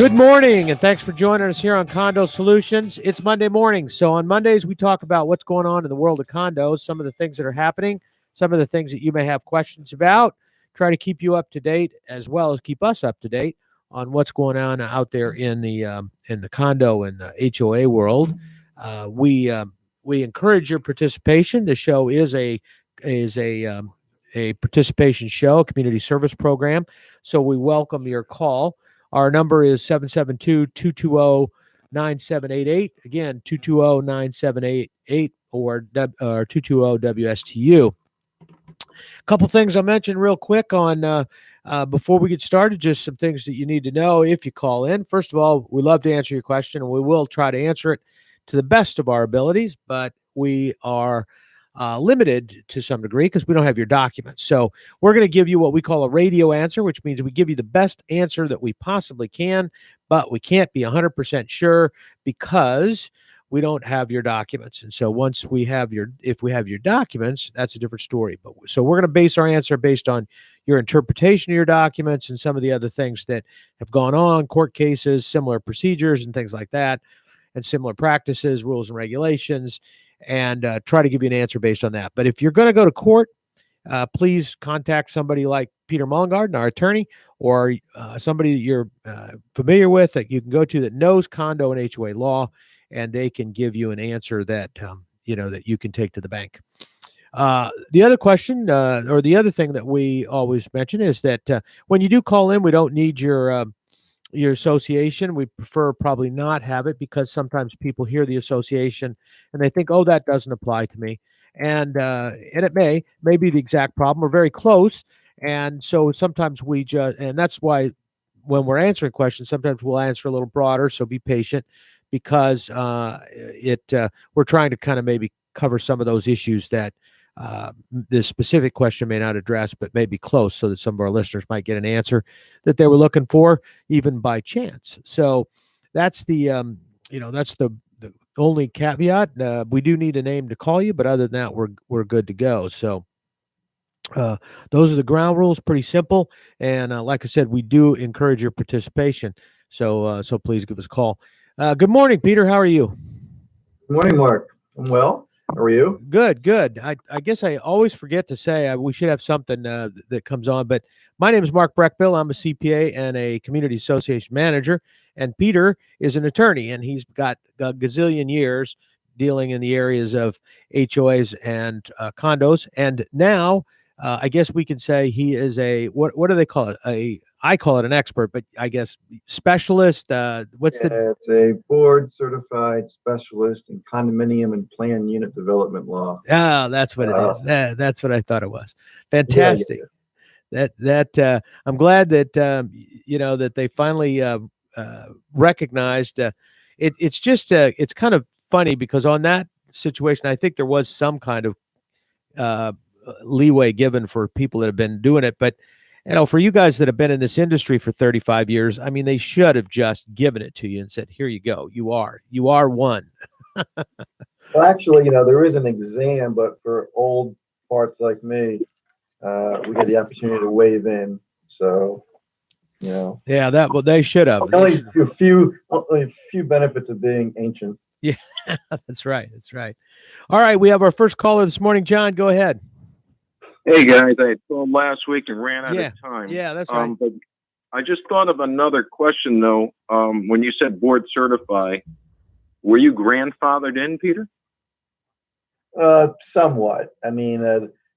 Good morning, and thanks for joining us here on Condo Solutions. It's Monday morning, so on Mondays we talk about what's going on in the world of condos, some of the things that are happening, some of the things that you may have questions about, try to keep you up to date as well as keep us up to date on what's going on out there in the condo and the HOA world. We encourage your participation. The show is a participation show, a community service program, so we welcome your call. Our number is 772-220-9788. Again, 220-9788 or 220-WSTU. A couple things I'll mention real quick on before we get started, just some things that you need to know if you call in. First of all, we love to answer your question, and we will try to answer it to the best of our abilities, but we are limited to some degree because we don't have your documents. So we're going to give you what we call a radio answer, which means we give you the best answer that we possibly can, but we can't be 100% sure because we don't have your documents. And so once we have if we have your documents, that's a different story. But so we're going to base our answer based on your interpretation of your documents and some of the other things that have gone on, court cases, similar procedures and things like that, and similar practices, rules and regulations, and try to give you an answer based on that. But if you're going to go to court, please contact somebody like Peter Mullingard, our attorney, or somebody that you're familiar with that you can go to that knows condo and HOA law, and they can give you an answer that that you can take to the bank. The other question, or the other thing that we always mention is that when you do call in, we don't need your association. We prefer probably not have it because sometimes people hear the association and they think, oh, that doesn't apply to me. And it may be the exact problem or very close. And so sometimes and that's why when we're answering questions, sometimes we'll answer a little broader. So be patient because we're trying to kind of maybe cover some of those issues that this specific question may not address, but may be close, so that some of our listeners might get an answer that they were looking for, even by chance. So that's the only caveat. We do need a name to call you, but other than that, we're good to go. So those are the ground rules, pretty simple. And like I said, we do encourage your participation. So please give us a call. Good morning, Peter. How are you? Good morning, Mark. I'm well. How are you? Good. I guess I always forget to say we should have something that comes on, but my name is Mark Breckbill. I'm a CPA and a community association manager, and Peter is an attorney, and he's got a gazillion years dealing in the areas of HOAs and condos, and now I guess we can say he is what do they call it? I call it an expert, but I guess specialist. It's a board certified specialist in condominium and planned unit development law. Oh, that's what it is. That's what I thought it was. Fantastic. That I'm glad that that they finally recognized. It's just it's kind of funny because on that situation, I think there was some kind of leeway given for people that have been doing it, but for you guys that have been in this industry for 35 years, I mean, they should have just given it to you and said, here you go. You are one. Well, actually, there is an exam, but for old parts like me, we get the opportunity to waive in. So, yeah, they should have. Only a few benefits of being ancient. Yeah, that's right. All right, we have our first caller this morning. John, go ahead. Hey guys, I called last week and ran out of time. Yeah, that's right. But I just thought of another question though. When you said board certify, were you grandfathered in, Peter? Somewhat. I mean,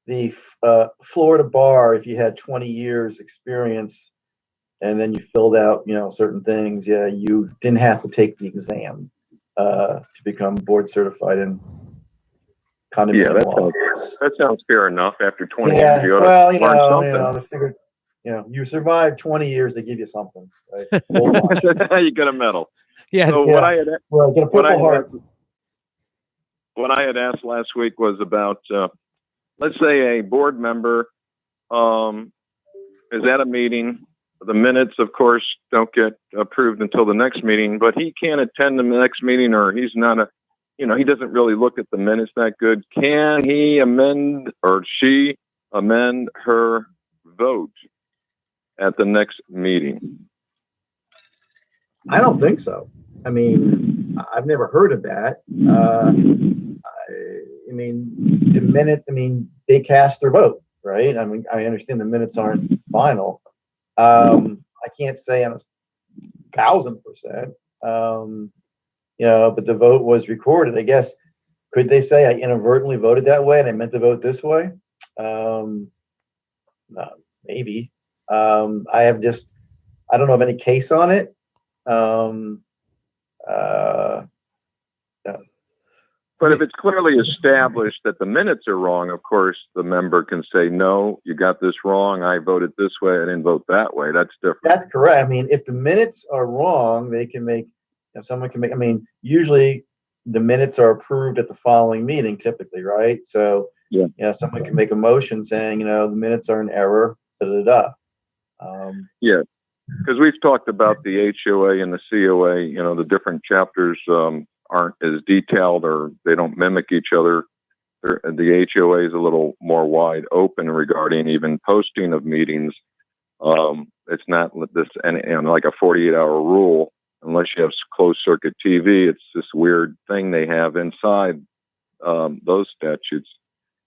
the Florida bar, if you had 20 years experience and then you filled out, certain things, you didn't have to take the exam to become board certified in condominium law. That sounds fair enough. After 20 years, you ought to learn something. I figured, you survived 20 years, they give you something. Right? You get a medal. Yeah. So get a Purple Heart. What I had asked last week was about, let's say a board member is at a meeting. The minutes, of course, don't get approved until the next meeting, but he can't attend the next meeting, or he's not he doesn't really look at the minutes that good. Can he amend or she amend her vote at the next meeting? I don't think so. I mean, I've never heard of that. I mean, they cast their vote, right? I mean, I understand the minutes aren't final. I can't say I'm 1,000%. But the vote was recorded. I guess, could they say I inadvertently voted that way and I meant to vote this way? Maybe. I don't know of any case on it. Um, uh, But if it's clearly established that the minutes are wrong, of course, the member can say, no, you got this wrong. I voted this way. I didn't vote that way. That's different. That's correct. I mean, if the minutes are wrong, they can make, someone can make, I mean, usually the minutes are approved at the following meeting typically, right? So, someone can make a motion saying, the minutes are in error, da, da, da. Yeah, because we've talked about the HOA and the COA, the different chapters aren't as detailed or they don't mimic each other. The HOA is a little more wide open regarding even posting of meetings. It's not this and like a 48-hour rule unless you have closed circuit TV. It's this weird thing they have inside those statutes,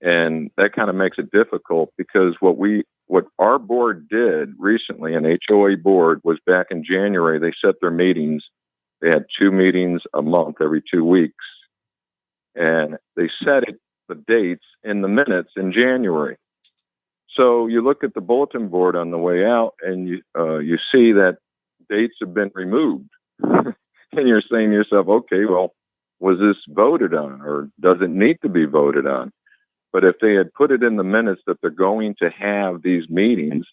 and that kind of makes it difficult because what our board did recently, an HOA board, was back in January. They set their meetings. They had 2 meetings a month every 2 weeks, and they set the dates in the minutes in January. So you look at the bulletin board on the way out, and you see that dates have been removed, and you're saying to yourself, okay, well, was this voted on, or does it need to be voted on? But if they had put it in the minutes that they're going to have these meetings,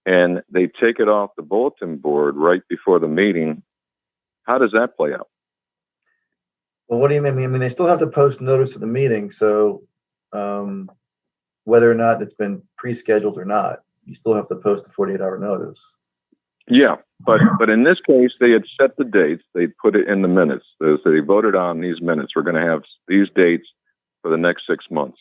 and they take it off the bulletin board right before the meeting, how does that play out? Well, what do you mean? I mean, they still have to post notice of the meeting, so whether or not it's been pre-scheduled or not, you still have to post a 48-hour notice. Yeah, but in this case, they had set the dates. They put it in the minutes. So they voted on these minutes. We're going to have these dates for the next 6 months.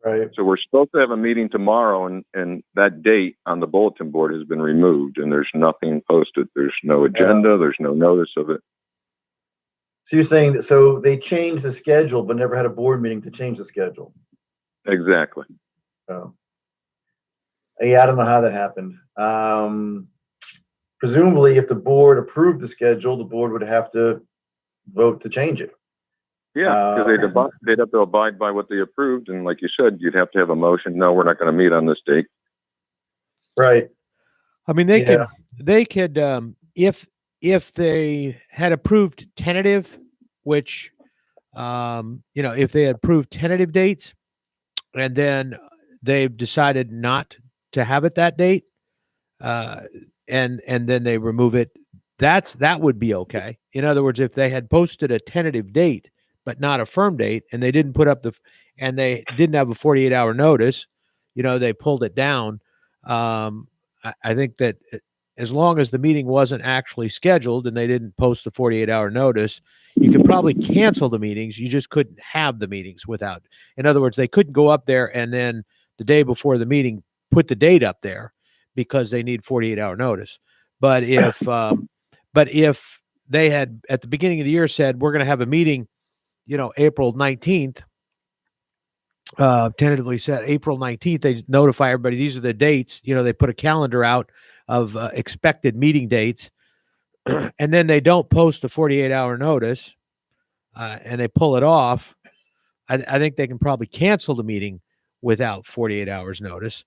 Right. So we're supposed to have a meeting tomorrow, and that date on the bulletin board has been removed, and there's nothing posted. There's no agenda. There's no notice of it. So you're saying that so they changed the schedule, but never had a board meeting to change the schedule. Exactly. Oh. Yeah, I don't know how that happened. Presumably, if the board approved the schedule, the board would have to vote to change it. Yeah, because they'd have to abide by what they approved, and like you said, you'd have to have a motion. No, we're not going to meet on this date. Right. I mean, they could if they had approved tentative, which if they had approved tentative dates, and then they've decided not to have it that date, and then they remove it, that would be okay. In other words, if they had posted a tentative date but not a firm date, and they didn't put up and they didn't have a 48-hour notice, they pulled it down. I think that as long as the meeting wasn't actually scheduled and they didn't post the 48-hour notice, you could probably cancel the meetings. You just couldn't have the meetings without. In other words, they couldn't go up there and then the day before the meeting put the date up there because they need 48-hour notice. But if they had at the beginning of the year said we're going to have a meeting, April 19th, tentatively set April 19th, they notify everybody these are the dates. They put a calendar out of expected meeting dates, and then they don't post a 48-hour notice, and they pull it off. I think they can probably cancel the meeting without 48 hours notice.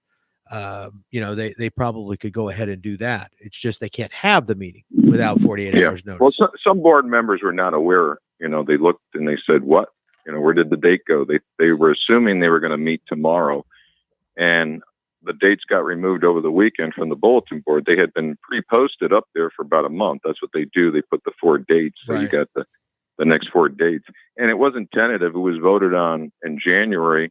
They probably could go ahead and do that. It's just they can't have the meeting without 48 hours notice. Well, some board members were not aware. They looked and they said, what? Where did the date go? They were assuming they were going to meet tomorrow, and the dates got removed over the weekend from the bulletin board. They had been pre-posted up there for about a month. That's what they do. They put the 4 dates. So you got the next 4 dates, and it wasn't tentative. It was voted on in January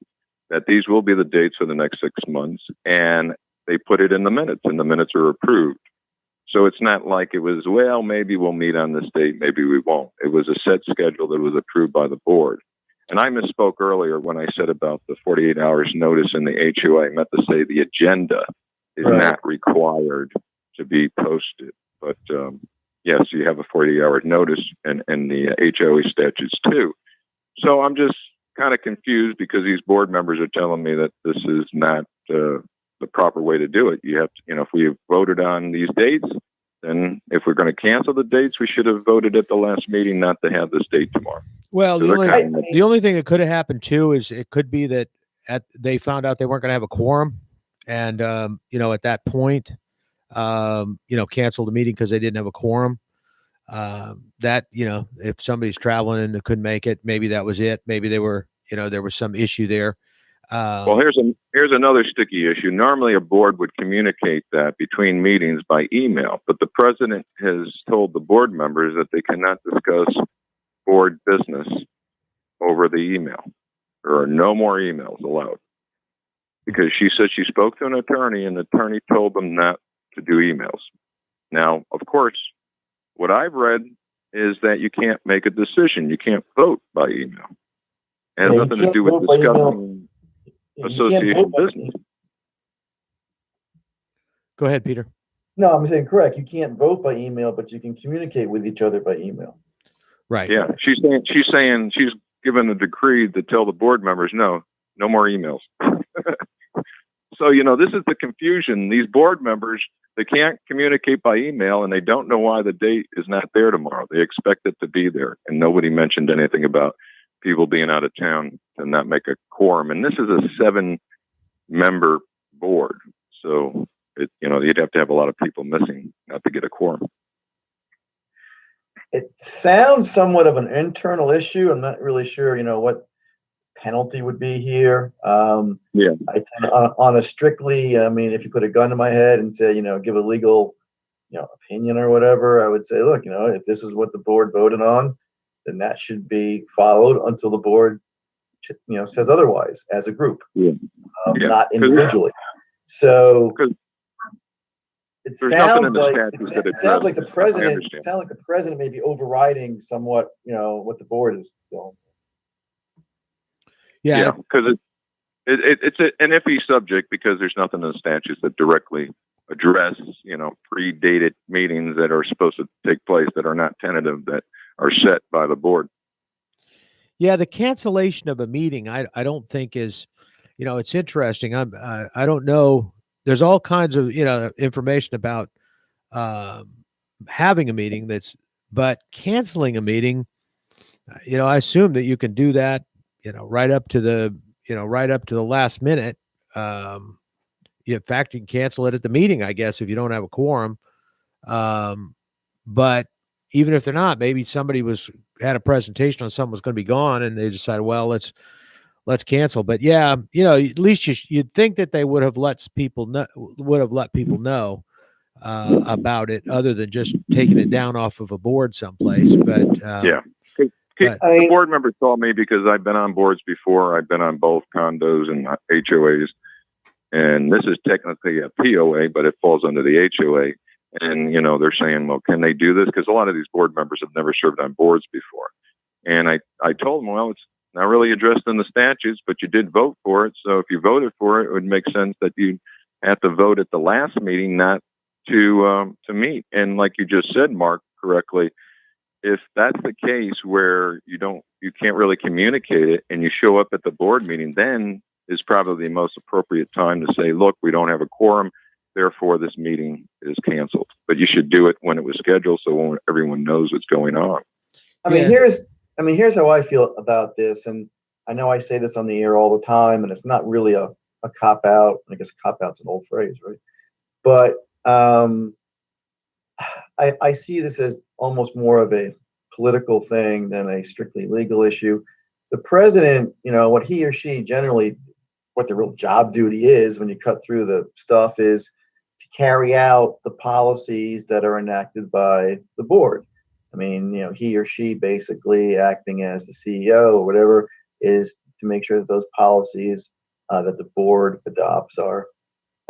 that these will be the dates for the next 6 months, and they put it in the minutes, and the minutes are approved. So it's not like it was, well, maybe we'll meet on this date, maybe we won't. It was a set schedule that was approved by the board. And I misspoke earlier when I said about the 48 hours notice in the HOA. I meant to say the agenda is not required to be posted. But yes, you have a 48-hour notice and the HOA statutes too. So I'm just kind of confused because these board members are telling me that this is not the proper way to do it. You have to, if we voted on these dates, then if we're going to cancel the dates, we should have voted at the last meeting not to have this date tomorrow. Well, So the only thing that could have happened too is it could be that they found out they weren't going to have a quorum, and at that point, canceled the meeting because they didn't have a quorum. If somebody's traveling and couldn't make it, maybe that was it. Maybe they were, there was some issue there. Well, here's another sticky issue. Normally, a board would communicate that between meetings by email, but the president has told the board members that they cannot discuss board business over the email. There are no more emails allowed because she said she spoke to an attorney and the attorney told them not to do emails. Now, of course, what I've read is that you can't make a decision. You can't vote by email. It has nothing to do with discussing association business. Go ahead, Peter. No, I'm saying correct. You can't vote by email, but you can communicate with each other by email. Right. Yeah. She's saying she's given a decree to tell the board members, no more emails. So, this is the confusion. These board members, they can't communicate by email and they don't know why the date is not there tomorrow. They expect it to be there. And nobody mentioned anything about people being out of town and not make a quorum. And this is a 7-member board. So, you'd have to have a lot of people missing not to get a quorum. It sounds somewhat of an internal issue. I'm not really sure, what penalty would be here. Yeah. On a strictly, if you put a gun to my head and say, give a legal, opinion or whatever, I would say, look, if this is what the board voted on, then that should be followed until the board, says otherwise as a group, not individually. So it sounds like the president. It sounds like the president may be overriding somewhat, what the board is doing. Yeah, because it's an iffy subject because there's nothing in the statutes that directly address, predated meetings that are supposed to take place that are not tentative, that are set by the board. Yeah, the cancellation of a meeting, I don't think is, it's interesting. I don't know. There's all kinds of information about having a meeting but canceling a meeting. I assume that you can do that. Right up to the last minute. In fact, you can cancel it at the meeting, I guess, if you don't have a quorum. But even if they're not, maybe somebody had a presentation on something was going to be gone, and they decided, well, let's cancel. But yeah, at least you'd think that they would have let people know about it, other than just taking it down off of a board someplace. But yeah. The board members told me, because I've been on boards before. I've been on both condos and HOAs, and this is technically a POA, but it falls under the HOA. And, they're saying, well, can they do this? Because a lot of these board members have never served on boards before. And I told them, well, it's not really addressed in the statutes, but you did vote for it. So if you voted for it, it would make sense that you have to vote at the last meeting, not to meet. And like you just said, Mark, correctly, if that's the case where you can't really communicate it and you show up at the board meeting, then is probably the most appropriate time to say, look, we don't have a quorum, therefore this meeting is canceled. But you should do it when it was scheduled, so everyone knows what's going on. Here's how I feel about this. And I know I say this on the air all the time, and it's not really a cop out. I guess cop out's an old phrase, right? But I see this as almost more of a political thing than a strictly legal issue. The president, what he or she generally, what the real job duty is when you cut through the stuff, is to carry out the policies that are enacted by the board. He or she basically acting as the CEO or whatever is to make sure that those policies that the board adopts are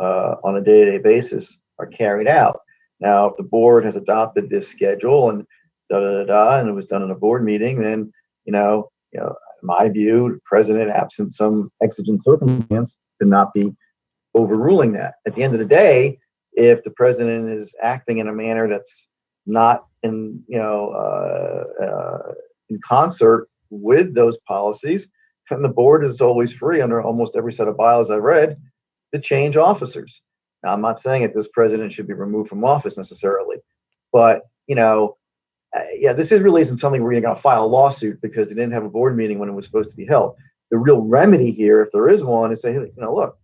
on a day-to-day basis are carried out. Now, if the board has adopted this schedule and and it was done in a board meeting, then, in my view, the president, absent some exigent circumstance, could not be overruling that. At the end of the day, if the president is acting in a manner that's, not in in concert with those policies. And the board is always free under almost every set of bylaws I've read to change officers. Now, I'm not saying that this president should be removed from office necessarily, but this really isn't something we're going to file a lawsuit because they didn't have a board meeting when it was supposed to be held. The real remedy here, if there is one, is say, look,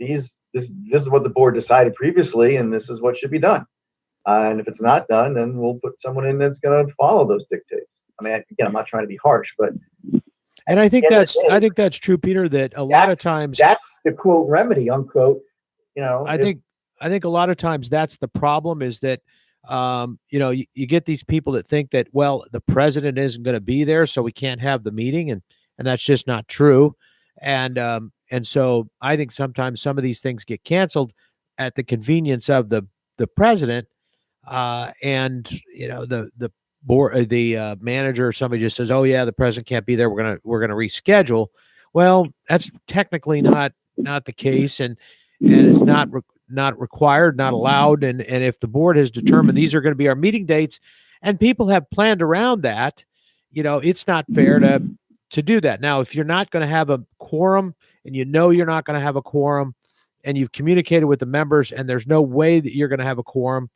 this is what the board decided previously, and this is what should be done. And if it's not done, then we'll put someone in that's going to follow those dictates. I mean, again, I'm not trying to be harsh, but and I think that's true, Peter. That a lot of times that's the quote remedy, unquote. I think a lot of times that's the problem is that you get these people that think that, well, the president isn't going to be there, so we can't have the meeting, and that's just not true. And so I think sometimes some of these things get canceled at the convenience of the president, and the board, the manager or somebody just says, oh yeah, the president can't be there, we're gonna reschedule. Well, that's technically not the case, and it's not required, not allowed. And if the board has determined these are going to be our meeting dates and people have planned around that, it's not fair to do that. Now, if you're not going to have a quorum and you're not going to have a quorum and you've communicated with the members and there's no way that you're going to have a quorum,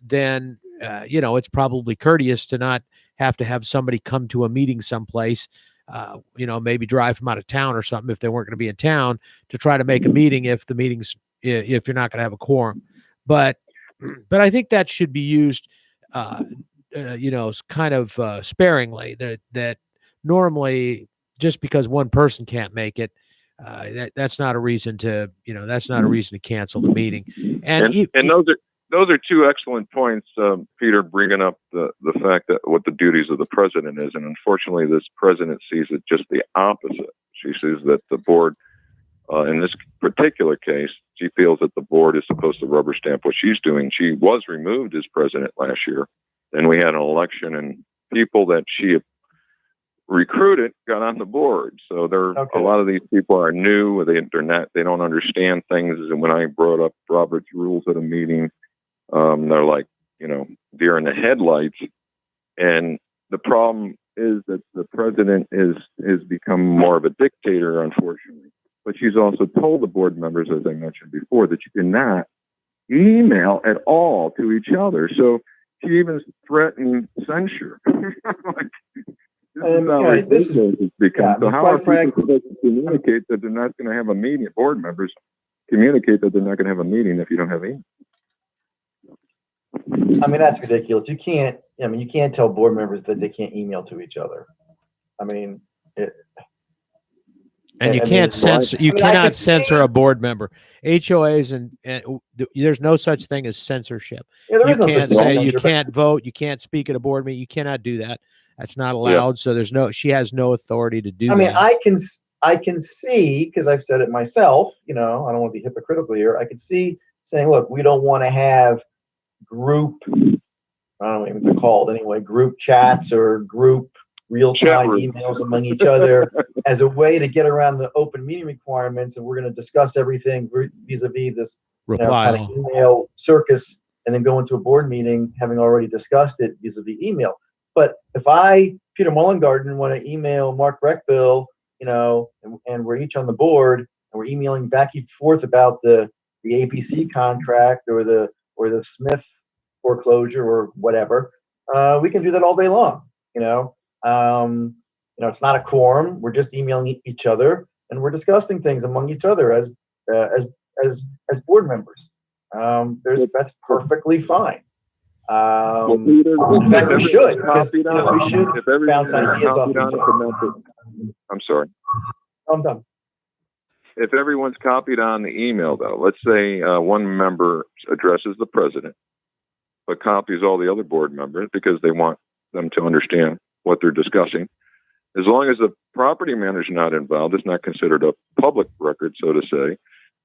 then it's probably courteous to not have to have somebody come to a meeting someplace, maybe drive from out of town or something if they weren't going to be in town to try to make a meeting if you're not going to have a quorum. But I think that should be used, kind of sparingly. That normally, just because one person can't make it, that's not a reason to cancel the meeting. And those are two excellent points, Peter, bringing up the fact that what the duties of the president is. And unfortunately, this president sees it just the opposite. She sees that the board, in this particular case, she feels that the board is supposed to rubber stamp what she's doing. She was removed as president last year. Then we had an election, and people that she recruited got on the board. So a lot of these people are new. They don't understand things. And when I brought up Robert's rules at a meeting, they're like, deer in the headlights. And the problem is that the president is become more of a dictator, unfortunately. But she's also told the board members, as I mentioned before, that you cannot email at all to each other. So she even threatened censure. This is become. So how are people supposed to communicate that they're not going to have a meeting? Board members communicate that they're not going to have a meeting if you don't have email. I mean, that's ridiculous. You can't tell board members that they can't email to each other. I mean, you cannot censor a board member. HOAs and there's no such thing as censorship. Yeah, you can't say you can't vote, you can't speak at a board meeting. You cannot do that. That's not allowed. Yeah. So she has no authority to do that. I mean, I can see, because I've said it myself, I don't want to be hypocritical here. I can see saying, look, we don't want to have group, I don't know what they're called anyway, group chats or group real-time emails among each other as a way to get around the open meeting requirements, and we're going to discuss everything vis-a-vis this kind of email circus, and then go into a board meeting having already discussed it vis-a-vis email. But if I, Peter Mullengarden, want to email Mark Breckbill, and we're each on the board and we're emailing back and forth about the ABC contract or the Smith foreclosure or whatever, we can do that all day long. It's not a quorum. We're just emailing each other and we're discussing things among each other as board members. That's perfecly fine. In fact, we should, because we should bounce ideas off each other. I'm sorry. I'm done. If everyone's copied on the email, though, let's say one member addresses the president, but copies all the other board members because they want them to understand what they're discussing. As long as the property manager is not involved, it's not considered a public record, so to say.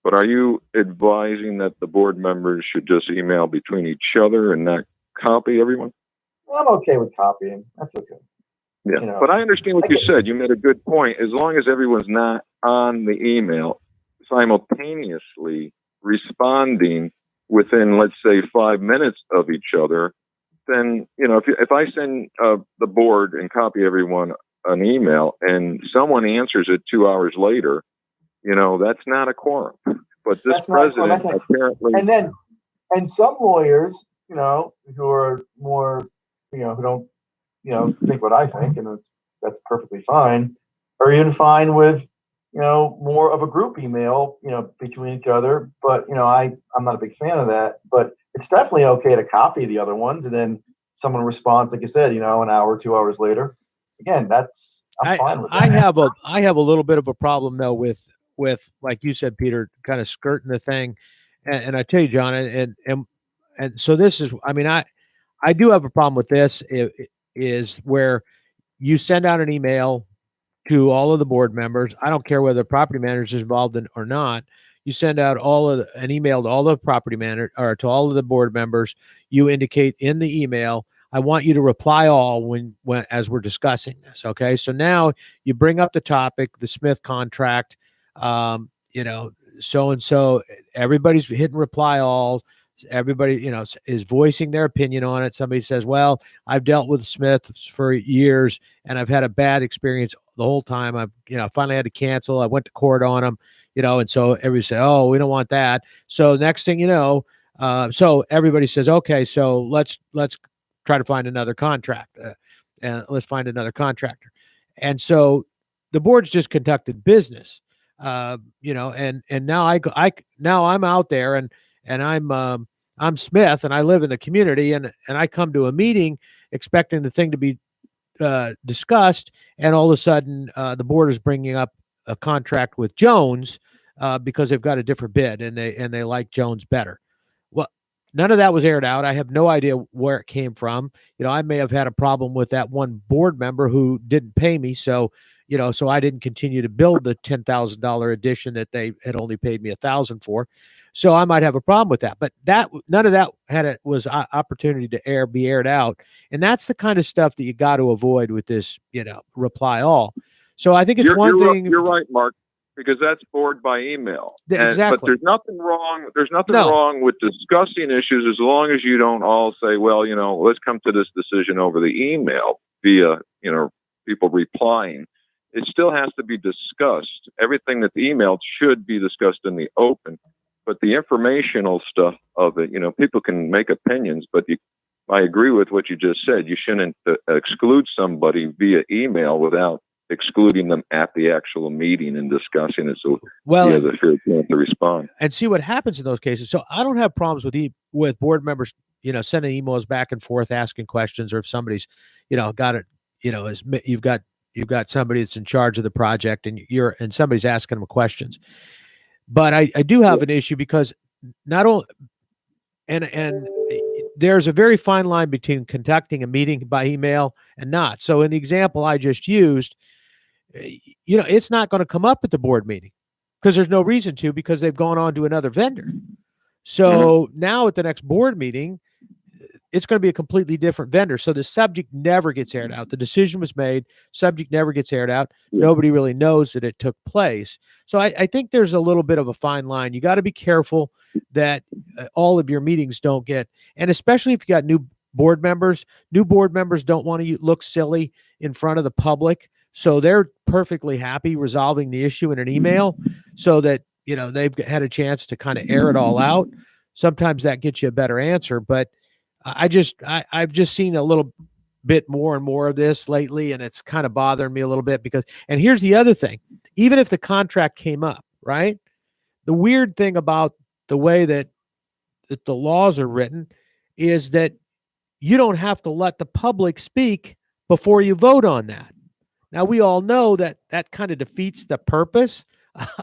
But are you advising that the board members should just email between each other and not copy everyone? Well, I'm okay with copying. That's okay. Yeah, but I understand what you said. You made a good point. As long as everyone's not on the email simultaneously responding within, let's say, 5 minutes of each other, then, if I send the board and copy everyone an email and someone answers it 2 hours later, that's not a quorum. But this president apparently, and some lawyers, who are more, who don't, think what I think, and that's perfectly fine, or even fine with, more of a group email, between each other. But, I'm not a big fan of that, but it's definitely okay to copy the other ones. And then someone responds, like you said, an hour, 2 hours later. Again, I'm fine with that. I have a little bit of a problem though with like you said, Peter, kind of skirting the thing. And I tell you, John, and so this is, I mean, I do have a problem with this is where you send out an email to all of the board members. I don't care whether the property manager is involved in or not. You send out an email to all the property manager or to all of the board members. You indicate in the email, I want you to reply all when as we're discussing this. Okay. So now you bring up the topic, the Smith contract, so and so, everybody's hitting reply all. Everybody, is voicing their opinion on it. Somebody says, well, I've dealt with Smith for years and I've had a bad experience the whole time. I've, finally had to cancel. I went to court on them, and so everybody said, oh, we don't want that. So next thing you know, so everybody says, okay, so let's try to find another contract and let's find another contractor. And so the board's just conducted business, and now now I'm out there and I'm Smith and I live in the community and I come to a meeting expecting the thing to be discussed, and all of a sudden the board is bringing up a contract with Jones because they've got a different bid and they like Jones better. Well, none of that was aired out. I have no idea where it came from. I may have had a problem with that one board member who didn't pay me, so so I didn't continue to build the $10,000 addition that they had only paid me $1,000 for. So I might have a problem with that. But none of that was opportunity to be aired out, and that's the kind of stuff that you got to avoid with this, reply all. So I think it's one thing. You're right, Mark, because that's board by email. Exactly. But there's nothing wrong. There's nothing No. wrong with discussing issues as long as you don't all say, well, let's come to this decision over the email via, people replying. It still has to be discussed. Everything that's emailed should be discussed in the open. But the informational stuff of it, people can make opinions, but I agree with what you just said. You shouldn't exclude somebody via email without excluding them at the actual meeting and discussing it. So he has a fair chance to respond. And see what happens in those cases. So I don't have problems with board members, sending emails back and forth, asking questions, or if somebody's, got it, you've got somebody that's in charge of the project and somebody's asking them questions. But I do have an issue because not only, and there's a very fine line between conducting a meeting by email and not. So in the example I just used, it's not going to come up at the board meeting because there's no reason to, because they've gone on to another vendor. So now at the next board meeting, it's going to be a completely different vendor. So the subject never gets aired out. The decision was made. Subject never gets aired out. Yeah. Nobody really knows that it took place. So I think there's a little bit of a fine line. You got to be careful that all of your meetings don't get, and especially if you got new board members don't want to look silly in front of the public. So they're perfectly happy resolving the issue in an email so that, they've had a chance to kind of air it all out. Sometimes that gets you a better answer, but I've just seen a little bit more and more of this lately, and it's kind of bothering me a little bit because, and here's the other thing, even if the contract came up, right? The weird thing about the way that the laws are written is that you don't have to let the public speak before you vote on that. Now, we all know that kind of defeats the purpose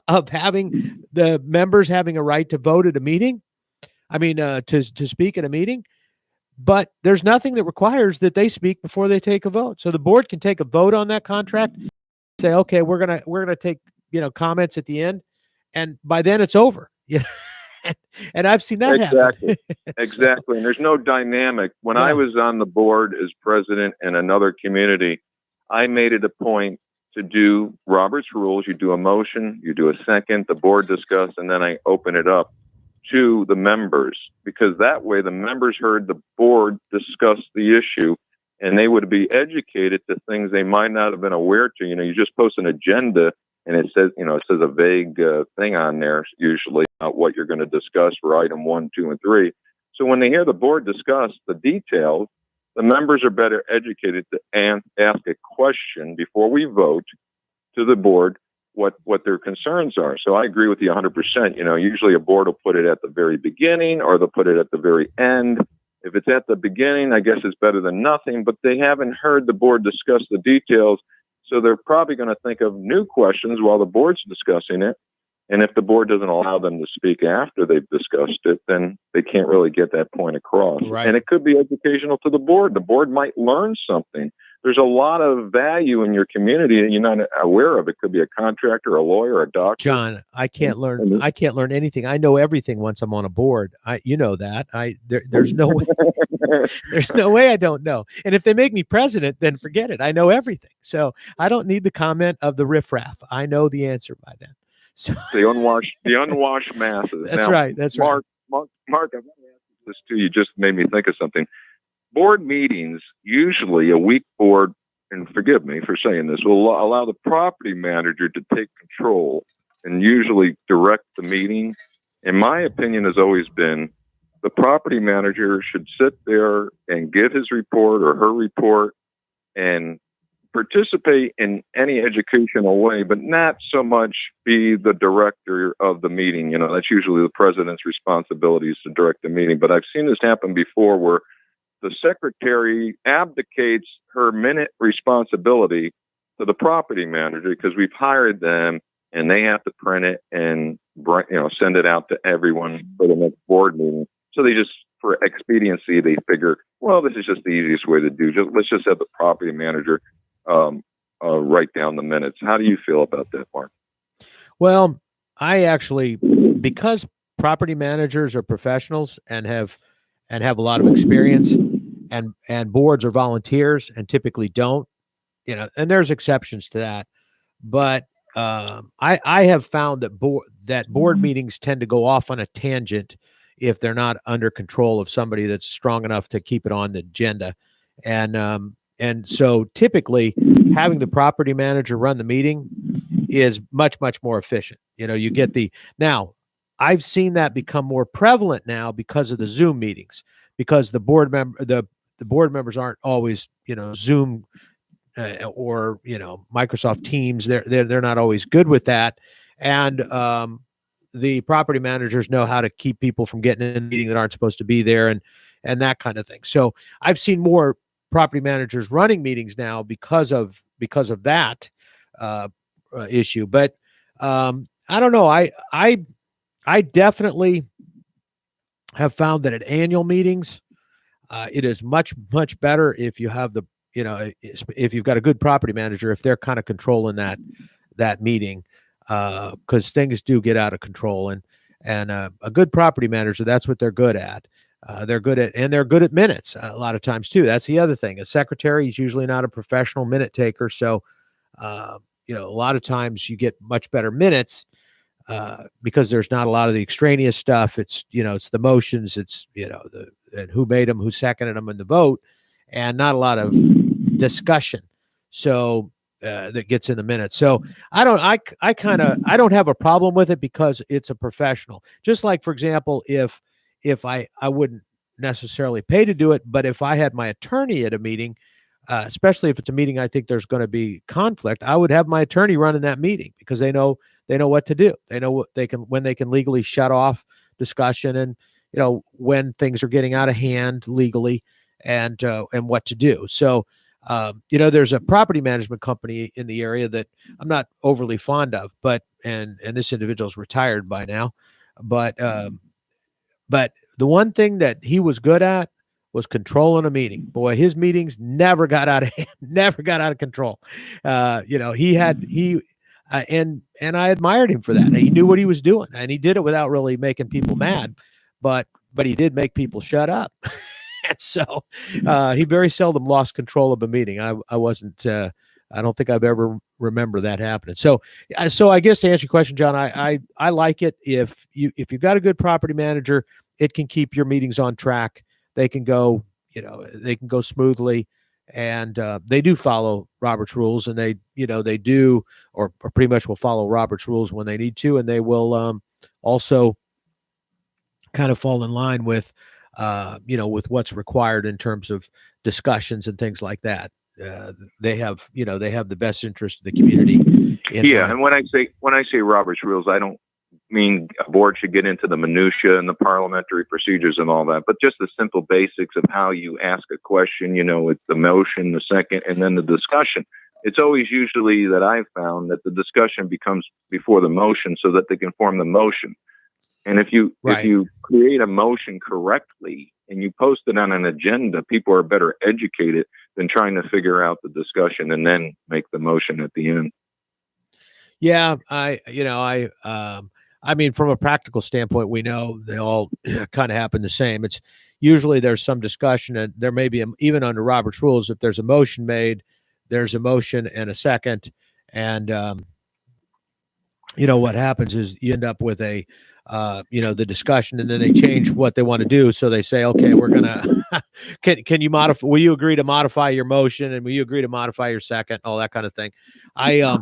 of having the members having a right to vote at a meeting. I mean, to speak at a meeting. But there's nothing that requires that they speak before they take a vote. So the board can take a vote on that contract, say, okay, we're gonna take comments at the end, and by then it's over. And I've seen that happen. Exactly. And there's no dynamic. When I was on the board as president in another community, I made it a point to do Robert's rules. You do a motion, you do a second, the board discuss, and then I open it up to the members, because that way the members heard the board discuss the issue and they would be educated to things they might not have been aware to. You just post an agenda and it says a vague thing on there, usually about what you're going to discuss for item 1, 2, and 3. So when they hear the board discuss the details, the members are better educated to ask a question before we vote to the board what their concerns are. So I agree with you 100%. Usually a board will put it at the very beginning or they'll put it at the very end. If it's at the beginning, I guess it's better than nothing, but they haven't heard the board discuss the details. So they're probably going to think of new questions while the board's discussing it. And if the board doesn't allow them to speak after they've discussed it, then they can't really get that point across. Right. And it could be educational to the board. The board might learn something. There's a lot of value in your community that you're not aware of. It could be a contractor, a lawyer, a doctor. John, I can't learn anything. I know everything once I'm on a board. There's no way, there's no way I don't know. And if they make me president, then forget it. I know everything. So I don't need the comment of the riffraff. I know the answer by then. So the unwashed masses. That's now, right. That's Mark, right. Mark, I want to ask you this too. You just made me think of something. Board meetings, usually a weak board, and forgive me for saying this, will allow the property manager to take control and usually direct the meeting. In my opinion, has always been the property manager should sit there and give his report or her report and participate in any educational way, but not so much be the director of the meeting. That's usually the president's responsibility is to direct the meeting. But I've seen this happen before where the secretary abdicates her minute responsibility to the property manager because we've hired them and they have to print it and send it out to everyone for the next board meeting. So they just, for expediency, they figure, well, this is just the easiest way to do. Let's just have the property manager write down the minutes. How do you feel about that, Mark? Well, I actually, because property managers are professionals and have a lot of experience, and boards are volunteers and typically don't, and there's exceptions to that. But I have found that board meetings tend to go off on a tangent if they're not under control of somebody that's strong enough to keep it on the agenda. And so typically having the property manager run the meeting is much, much more efficient. You get now I've seen that become more prevalent now because of the Zoom meetings, because the board members aren't always, Zoom or, Microsoft Teams. They're not always good with that. And the property managers know how to keep people from getting in a meeting that aren't supposed to be there and that kind of thing. So I've seen more property managers running meetings now because of that issue. But I don't know. I definitely have found that at annual meetings, it is much, much better if you have if you've got a good property manager, if they're kind of controlling that meeting, because things do get out of control. And a good property manager, that's what they're good at. They're good at minutes a lot of times too. That's the other thing. A secretary is usually not a professional minute taker. So, a lot of times you get much better minutes because there's not a lot of the extraneous stuff. It's, it's the motions, it's, and who made them, who seconded them in the vote, and not a lot of discussion. So that gets in the minutes. So I don't have a problem with it because it's a professional. Just like, for example, if I wouldn't necessarily pay to do it, but if I had my attorney at a meeting, especially if it's a meeting I think there's going to be conflict, I would have my attorney running that meeting because they know what to do. They know when they can legally shut off discussion and when things are getting out of hand legally and what to do. So there's a property management company in the area that I'm not overly fond of, but and this individual's retired by now, but the one thing that he was good at was controlling a meeting. Boy, his meetings never got out of hand, never got out of control. And I admired him for that. And he knew what he was doing, and he did it without really making people mad, but he did make people shut up. And so he very seldom lost control of a meeting. I wasn't. I don't think I've ever remember that happening. So I guess to answer your question, John, I like it if you've got a good property manager, it can keep your meetings on track. They can go, they can go smoothly, and they do follow Robert's rules, and they do, or pretty much will follow Robert's rules when they need to, and they will also kind of fall in line with, with what's required in terms of discussions and things like that. They have the best interest of the community in mind. And when I say Robert's rules, I don't mean a board should get into the minutia and the parliamentary procedures and all that, but just the simple basics of how you ask a question, with the motion, the second, and then the discussion. It's always usually that I've found that the discussion becomes before the motion so that they can form the motion. And if you create a motion correctly and you post it on an agenda, people are better educated than trying to figure out the discussion and then make the motion at the end. Yeah, I mean, from a practical standpoint, we know they all kind of happen the same. It's usually there's some discussion, and there may be, even under Robert's rules, if there's a motion made, there's a motion and a second, and what happens is you end up with the discussion, and then they change what they want to do. So they say, okay, we're gonna can you modify? Will you agree to modify your motion, and will you agree to modify your second? All that kind of thing. I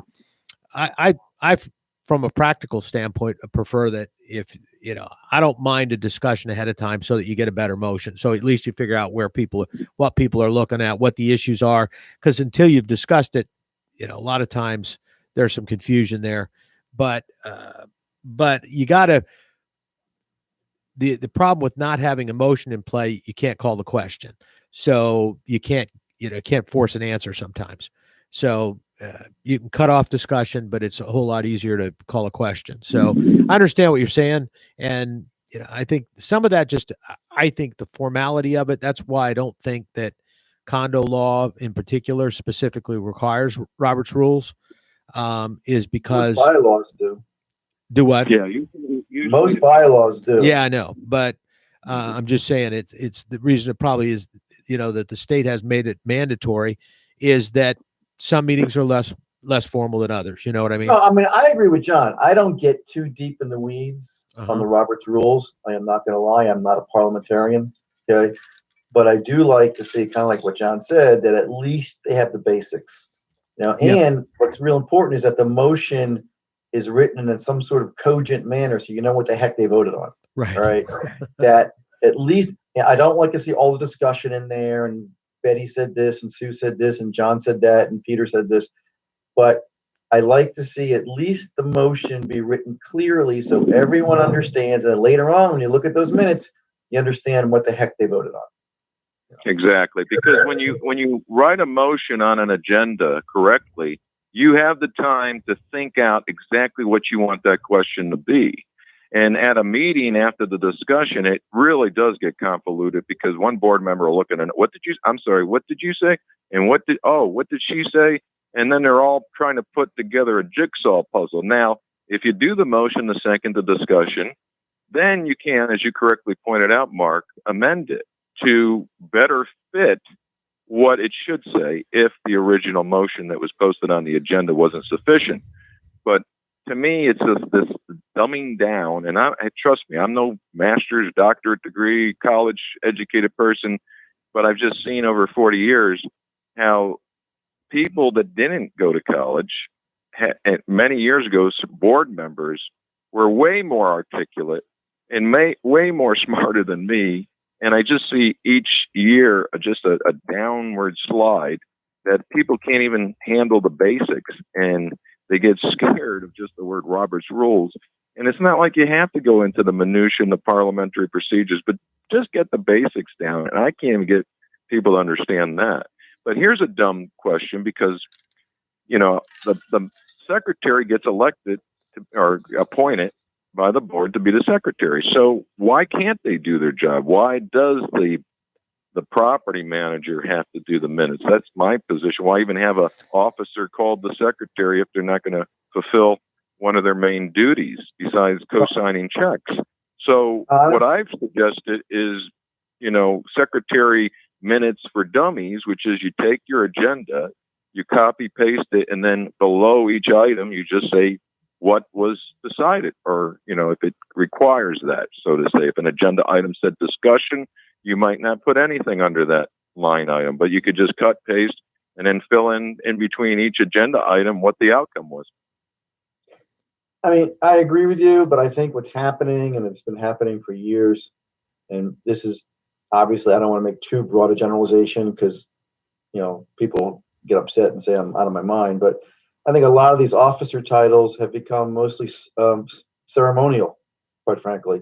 from a practical standpoint, prefer that if, I don't mind a discussion ahead of time so that you get a better motion. So at least you figure out what people are looking at, what the issues are, because until you've discussed it, a lot of times there's some confusion there. But you gotta, the problem with not having a motion in play, you can't call the question. So you can't force an answer sometimes. So you can cut off discussion, but it's a whole lot easier to call a question. So I understand what you're saying. And, I think some of that I think the formality of it, that's why I don't think that condo law in particular specifically requires Robert's rules, is because most bylaws do. Do what? Yeah. Most bylaws do. Yeah, I know. But I'm just saying it's the reason it probably is, that the state has made it mandatory is that some meetings are less formal than others. You know what I mean? No, I mean, I agree with John. I don't get too deep in the weeds on the Roberts rules. I am not going to lie. I'm not a parliamentarian. Okay. But I do like to see, kind of like what John said, that at least they have the basics. And what's real important is that the motion is written in some sort of cogent manner so you know what the heck they voted on. Right. All right. That at least, I don't like to see all the discussion in there and Betty said this and Sue said this and John said that and Peter said this. But I like to see at least the motion be written clearly so everyone understands. And later on, when you look at those minutes, you understand what the heck they voted on. Exactly. Because when you write a motion on an agenda correctly, you have the time to think out exactly what you want that question to be. And at a meeting after the discussion, it really does get convoluted because one board member will look at it. What did you say? And what did she say? And then they're all trying to put together a jigsaw puzzle. Now, if you do the motion, the second, the discussion, then you can, as you correctly pointed out, Mark, amend it to better fit what it should say if the original motion that was posted on the agenda wasn't sufficient. But to me, it's this dumbing down. And I trust me, I'm no master's, doctorate degree, college educated person, but I've just seen over 40 years how people that didn't go to college, many years ago, board members were way more articulate and way more smarter than me. And I just see each year just a downward slide that people can't even handle the basics and they get scared of just the word Robert's rules. And it's not like you have to go into the minutiae and the parliamentary procedures, but just get the basics down. And I can't even get people to understand that. But here's a dumb question because, the secretary gets elected or appointed by the board to be the secretary. So why can't they do their job? Why does the property manager have to do the minutes? That's my position. Why even have an officer called the secretary if they're not going to fulfill one of their main duties besides co-signing checks? So what I've suggested is, secretary minutes for dummies, which is you take your agenda, you copy paste it, and then below each item, you just say what was decided, or, if it requires that, so to say. If an agenda item said discussion, you might not put anything under that line item, but you could just cut, paste, and then fill in between each agenda item what the outcome was. I mean, I agree with you, but I think what's happening, and it's been happening for years, and this is obviously, I don't want to make too broad a generalization because, people get upset and say I'm out of my mind, but I think a lot of these officer titles have become mostly ceremonial, quite frankly.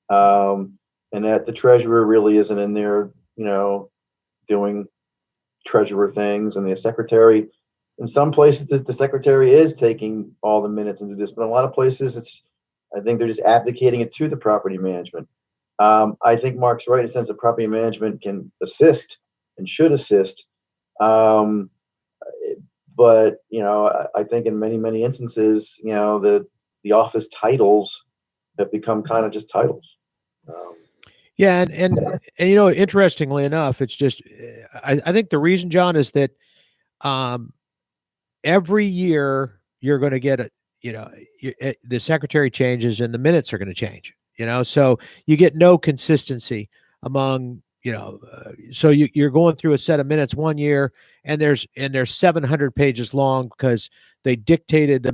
And that the treasurer really isn't in there, doing treasurer things, and the secretary, in some places the secretary is taking all the minutes into this, but in a lot of places I think they're just abdicating it to the property management. I think Mark's right in the sense that property management can assist and should assist. But I think in many instances, the office titles have become kind of just titles. Yeah, and interestingly enough, it's just I think the reason, John, is that every year you're going to get the secretary changes and the minutes are going to change. So you get no consistency among so you're going through a set of minutes one year, and there's 700 pages long because they dictated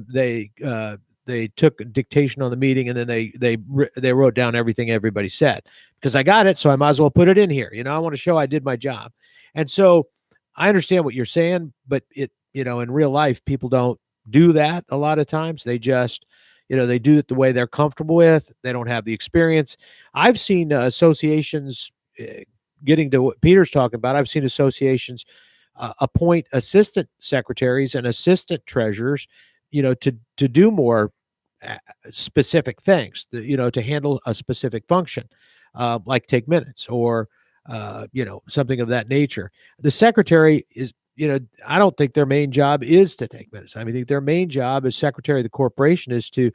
they took dictation on the meeting, and then they wrote down everything everybody said, because I got it, so I might as well put it in here. I want to show I did my job. And so I understand what you're saying, but in real life, people don't do that a lot of times. They just, they do it the way they're comfortable with. They don't have the experience. I've seen associations, getting to what Peter's talking about, I've seen associations appoint assistant secretaries and assistant treasurers, to do more specific things, to handle a specific function, like take minutes or, something of that nature. The secretary is, I don't think their main job is to take minutes. I think their main job as secretary of the corporation is to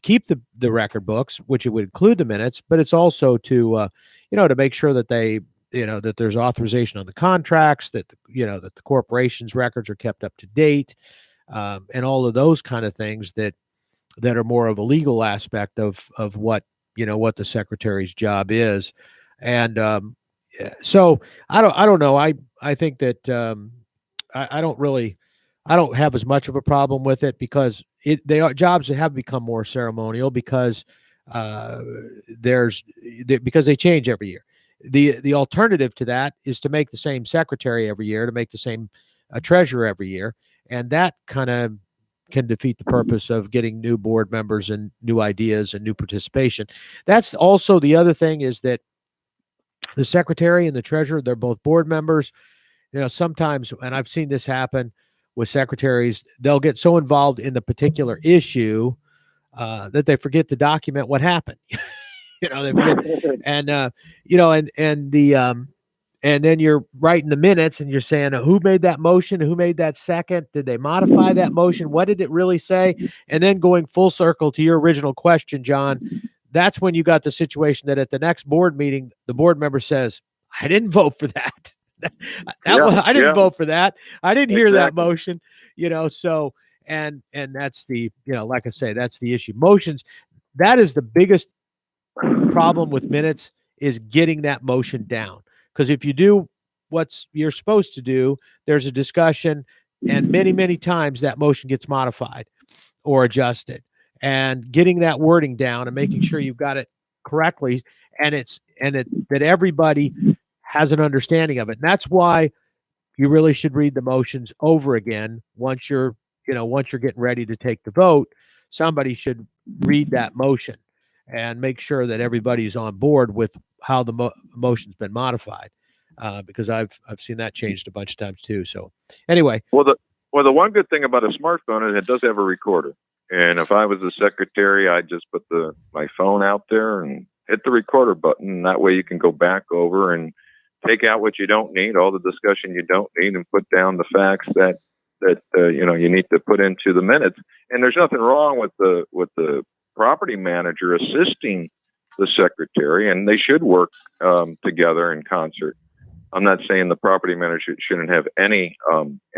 keep the record books, which it would include the minutes, but it's also to, to make sure that they, that there's authorization on the contracts, that, that the corporation's records are kept up to date, and all of those kind of things that are more of a legal aspect of what, what the secretary's job is. And, so I don't know. I think that, I don't have as much of a problem with it, because jobs that have become more ceremonial because because they change every year. The alternative to that is to make the same secretary every year, to make the same treasurer every year, and that kind of can defeat the purpose of getting new board members and new ideas and new participation. That's also the other thing, is that the secretary and the treasurer, they're both board members. Sometimes, and I've seen this happen with secretaries, they'll get so involved in the particular issue that they forget to document what happened. They forget, and and then you're writing the minutes and you're saying, who made that motion? Who made that second? Did they modify that motion? What did it really say? And then going full circle to your original question, John, that's when you got the situation that at the next board meeting, the board member says, I didn't vote for that. I didn't vote for that. I didn't hear that motion, so, and that's the, like I say, that's the issue. Motions, that is the biggest problem with minutes, is getting that motion down. Because if you do what you're supposed to do, there's a discussion, and many times that motion gets modified or adjusted, and getting that wording down and making sure you've got it correctly, and that everybody has an understanding of it. And that's why you really should read the motions over again once you're getting ready to take the vote. Somebody should read that motion and make sure that everybody's on board with how the motion's been modified, because I've seen that changed a bunch of times too. So anyway, well, the one good thing about a smartphone is it does have a recorder. And if I was the secretary, I'd just put my phone out there and hit the recorder button. And that way you can go back over and take out what you don't need, all the discussion you don't need, and put down the facts that you need to put into the minutes. And there's nothing wrong with the property manager assisting the secretary, and they should work together in concert. I'm not saying the property manager shouldn't have any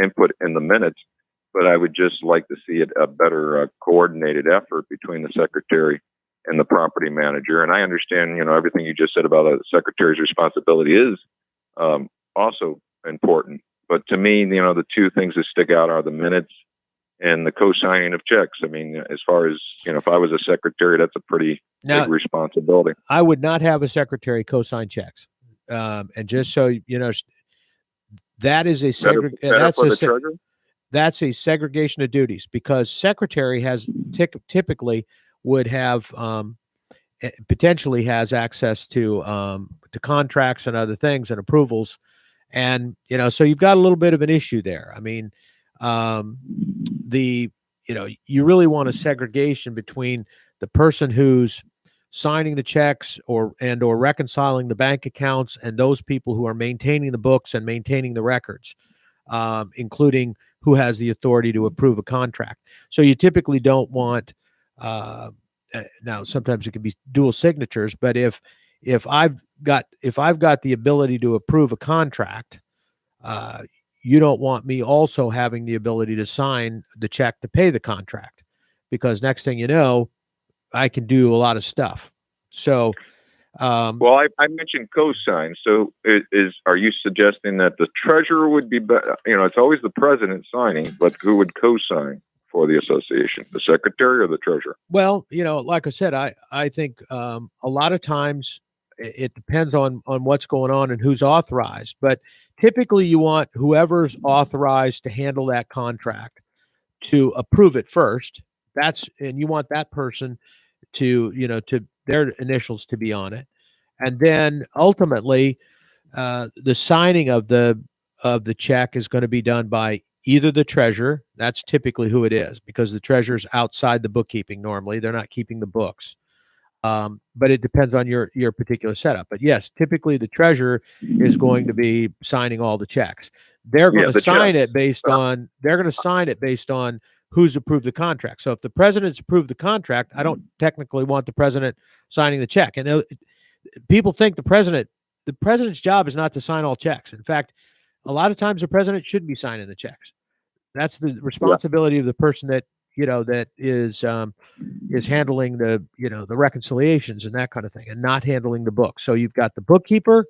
input in the minutes, but I would just like to see a better coordinated effort between the secretary and the property manager. And I understand, everything you just said about a secretary's responsibility is also important. But to me, the two things that stick out are the minutes and the co-signing of checks. I mean, as far as, if I was a secretary, that's a pretty big responsibility. I would not have a secretary co-sign checks. And just so that is a that's a segregation of duties, because secretary has typically would have potentially has access to contracts and other things and approvals, and so you've got a little bit of an issue there. I mean, you really want a segregation between the person who's signing the checks or reconciling the bank accounts, and those people who are maintaining the books and maintaining the records, including who has the authority to approve a contract. So you typically don't want, now sometimes it can be dual signatures, but if I've got the ability to approve a contract, you don't want me also having the ability to sign the check to pay the contract, because next thing you know, I can do a lot of stuff. So, well, I mentioned co-sign. So are you suggesting that the treasurer would be better? It's always the president signing, but who would co-sign for the association, the secretary or the treasurer? Well, like I said, I think a lot of times it depends on what's going on and who's authorized, but typically you want whoever's authorized to handle that contract to approve it first. And you want that person to their initials to be on it, and then ultimately the signing of the check is going to be done by either the treasurer. That's typically who it is, because the treasurer's outside the bookkeeping. Normally they're not keeping the books, but it depends on your particular setup. But yes, typically the treasurer is going to be signing all the checks. They're going to sign it based on who's approved the contract. So if the president's approved the contract, I don't technically want the president signing the check. And people think the president's job is not to sign all checks. In fact, a lot of times the president should be signing the checks. That's the responsibility of the person that is handling the the reconciliations and that kind of thing, and not handling the books. So you've got the bookkeeper,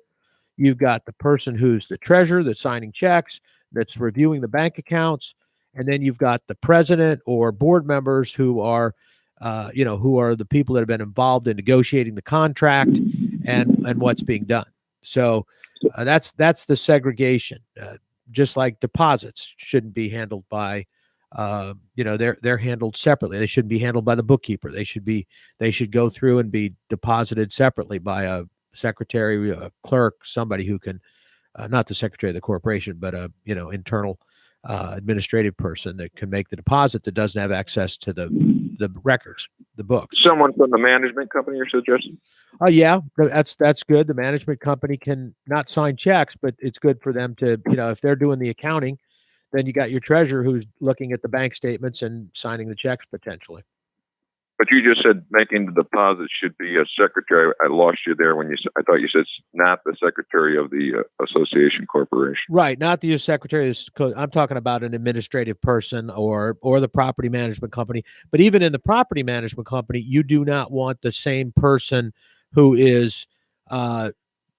you've got the person who's the treasurer that's signing checks, that's reviewing the bank accounts, and then you've got the president or board members who are who are the people that have been involved in negotiating the contract and what's being done. So that's the segregation. Just like deposits shouldn't be handled by they're handled separately. They shouldn't be handled by the bookkeeper. They should go through and be deposited separately by a secretary, a clerk, somebody who can not the secretary of the corporation, but a internal administrative person that can make the deposit, that doesn't have access to the records, the books. Someone from the management company, you're suggesting? Oh yeah, that's good. The management company can not sign checks, but it's good for them to, if they're doing the accounting, then you got your treasurer who's looking at the bank statements and signing the checks potentially. But you just said making the deposit should be a secretary. I lost you there when I thought you said not the secretary of the association corporation. Right, not the secretary. I'm talking about an administrative person or the property management company. But even in the property management company, you do not want the same person who is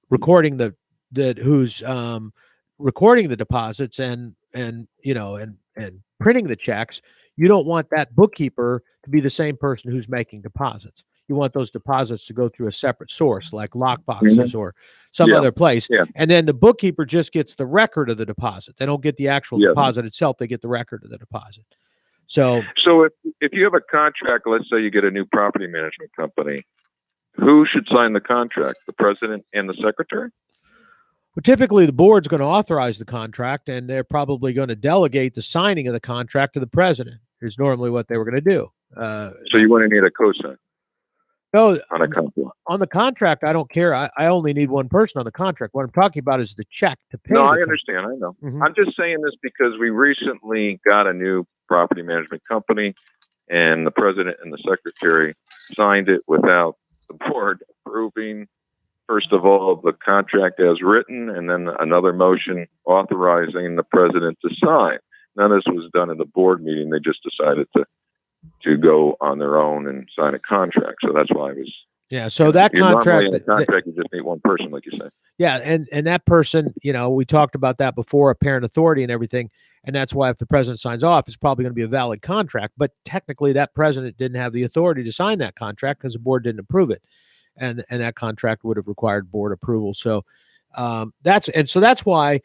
recording recording the deposits and printing the checks. You don't want that bookkeeper to be the same person who's making deposits. You want those deposits to go through a separate source, like lockboxes or some other place. Yeah. And then the bookkeeper just gets the record of the deposit. They don't get the actual deposit itself. They get the record of the deposit. So if you have a contract, let's say you get a new property management company, who should sign the contract? The president and the secretary? Well, typically the board's going to authorize the contract, and they're probably going to delegate the signing of the contract to the president. Is normally what they were going to do. So you wouldn't need a cosign? No, on a contract. On the contract, I don't care. I only need one person on the contract. What I'm talking about is the check to pay. No, I understand. I know. Mm-hmm. I'm just saying this because we recently got a new property management company, and the president and the secretary signed it without the board approving first of all, the contract as written, and then another motion authorizing the president to sign. None of this was done in the board meeting. They just decided to go on their own and sign a contract. So that's why I was. Yeah. So that normally contract, in a contract, you just need one person, like you say. yeah, and that person, we talked about that before, apparent authority and everything, and that's why if the president signs off, it's probably going to be a valid contract. But technically, that president didn't have the authority to sign that contract because the board didn't approve it, and that contract would have required board approval. So that's why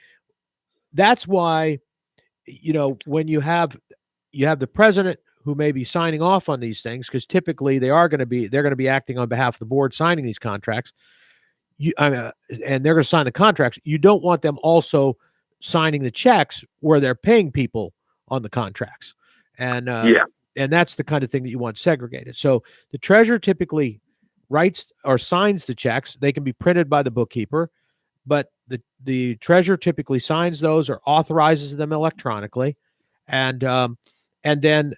when you have the president who may be signing off on these things, because typically they're going to be acting on behalf of the board signing these contracts. And they're going to sign the contracts. You don't want them also signing the checks where they're paying people on the contracts. And and that's the kind of thing that you want segregated. So the treasurer typically writes or signs the checks. They can be printed by the bookkeeper, but the treasurer typically signs those or authorizes them electronically. And then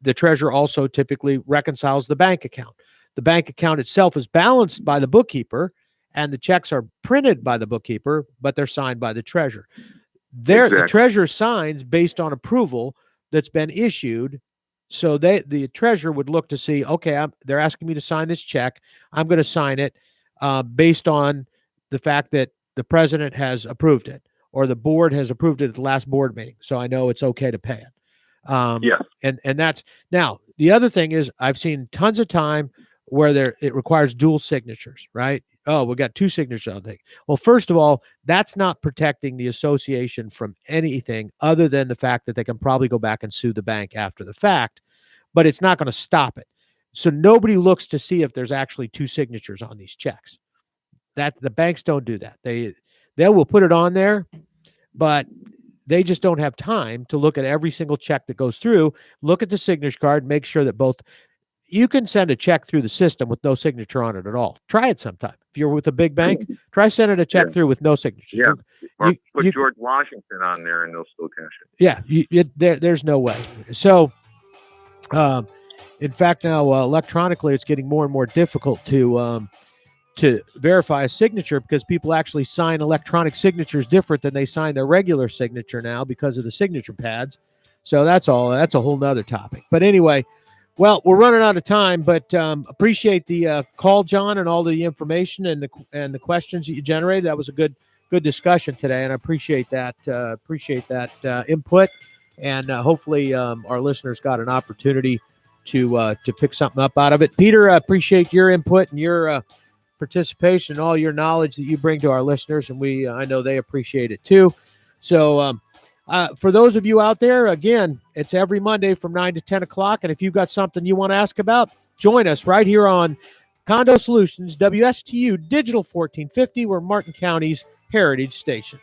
the treasurer also typically reconciles the bank account. The bank account itself is balanced by the bookkeeper, and the checks are printed by the bookkeeper, but they're signed by the treasurer. The treasurer signs based on approval that's been issued. So the treasurer would look to see, okay, they're asking me to sign this check. I'm going to sign it based on the fact that the president has approved it or the board has approved it at the last board meeting. So I know it's okay to pay it. And that's now the other thing is I've seen tons of time where it requires dual signatures, right? Oh, we got two signatures on the thing. Well, first of all, that's not protecting the association from anything other than the fact that they can probably go back and sue the bank after the fact, but it's not going to stop it. So nobody looks to see if there's actually two signatures on these checks. That the banks don't do that. They will put it on there, but they just don't have time to look at every single check that goes through, look at the signature card, make sure that both. You can send a check through the system with no signature on it at all. Try it sometime. If you're with a big bank, try sending a check through with no signature. Yeah. Or put George Washington on there and they'll still cash it. Yeah. There's no way. So, in fact, now electronically, it's getting more and more difficult to verify a signature because people actually sign electronic signatures different than they sign their regular signature now because of the signature pads. So that's a whole nother topic. But anyway, well, we're running out of time, but appreciate the call, John, and all the information and the questions that you generated. That was a good discussion today, and I appreciate that. Input, and hopefully our listeners got an opportunity to pick something up out of it. Peter, I appreciate your input and your participation and all your knowledge that you bring to our listeners, and I know they appreciate it too. So. For those of you out there, again, it's every Monday from 9 to 10 o'clock. And if you've got something you want to ask about, join us right here on Condo Solutions, WSTU Digital 1450. We're Martin County's Heritage Station.